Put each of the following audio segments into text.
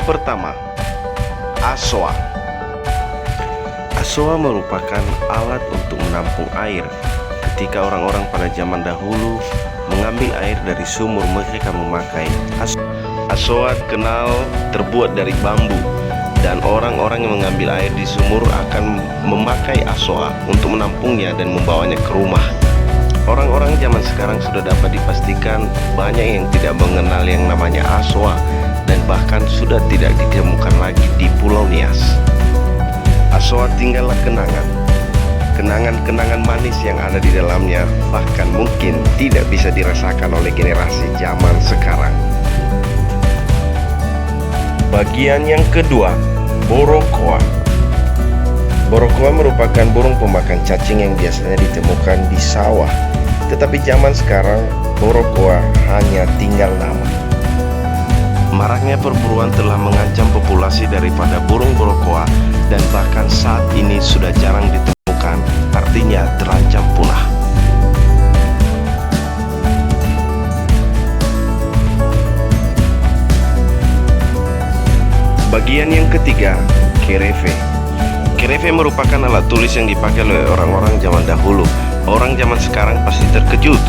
pertama, asoa. Asoa merupakan alat untuk menampung air. Ketika orang-orang pada zaman dahulu mengambil air dari sumur, mereka memakai asoa. Kenal terbuat dari bambu, dan orang-orang yang mengambil air di sumur akan memakai asoa untuk menampungnya dan membawanya ke rumah. Orang-orang zaman sekarang sudah dapat dipastikan banyak yang tidak mengenal yang namanya asoa, dan bahkan sudah tidak ditemukan lagi di Pulau Nias. Asoa tinggallah kenangan manis yang ada di dalamnya, bahkan mungkin tidak bisa dirasakan oleh generasi zaman sekarang. Bagian yang kedua, borokoa. Borokoa merupakan burung pemakan cacing yang biasanya ditemukan di sawah. Tetapi zaman sekarang, borokoa hanya tinggal nama. Maraknya perburuan telah mengancam populasi daripada burung borokoa, dan bahkan saat ini sudah jarang ditemukan, artinya terancam punah. Bagian yang ketiga, kerefe. Kerefe merupakan alat tulis yang dipakai oleh orang-orang zaman dahulu. Orang zaman sekarang pasti terkejut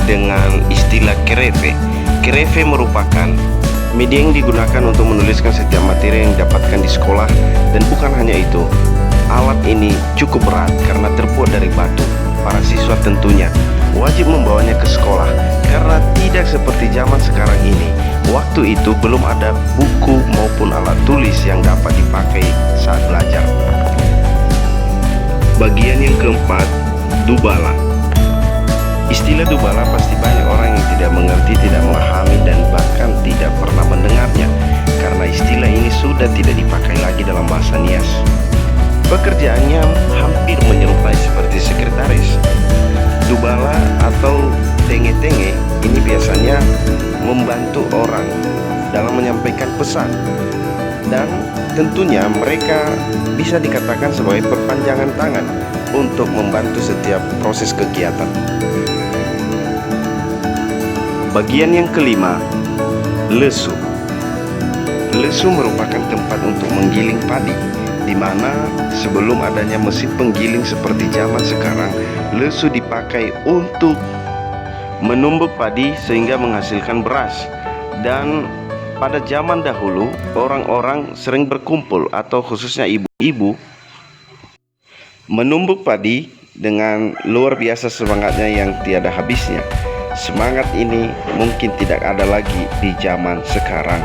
dengan istilah kerefe. Kerefe merupakan media yang digunakan untuk menuliskan setiap materi yang didapatkan di sekolah. Dan bukan hanya itu, alat ini cukup berat karena terbuat dari batu. Para siswa tentunya wajib membawanya ke sekolah, karena tidak seperti zaman sekarang ini. Waktu itu belum ada buku maupun alat tulis yang dapat dipakai saat belajar. Bagian yang keempat, dubala. Istilah dubala pasti banyak orang yang tidak mengerti, tidak memahami, dan bahkan tidak pernah mendengarnya, karena istilah ini sudah tidak dipakai lagi dalam bahasa Nias. Pekerjaannya hampir menyerupai seperti sekretaris. Dubala atau tenge-tenge ini biasanya membantu orang dalam menyampaikan pesan, dan tentunya mereka bisa dikatakan sebagai perpanjangan tangan untuk membantu setiap proses kegiatan. Bagian yang kelima, lesu. Lesu merupakan tempat untuk menggiling padi, di mana sebelum adanya mesin penggiling seperti zaman sekarang, lesu dipakai untuk menumbuk padi sehingga menghasilkan beras. Dan pada zaman dahulu, orang-orang sering berkumpul, atau khususnya ibu-ibu, menumbuk padi dengan luar biasa semangatnya yang tiada habisnya. Semangat ini mungkin tidak ada lagi di zaman sekarang.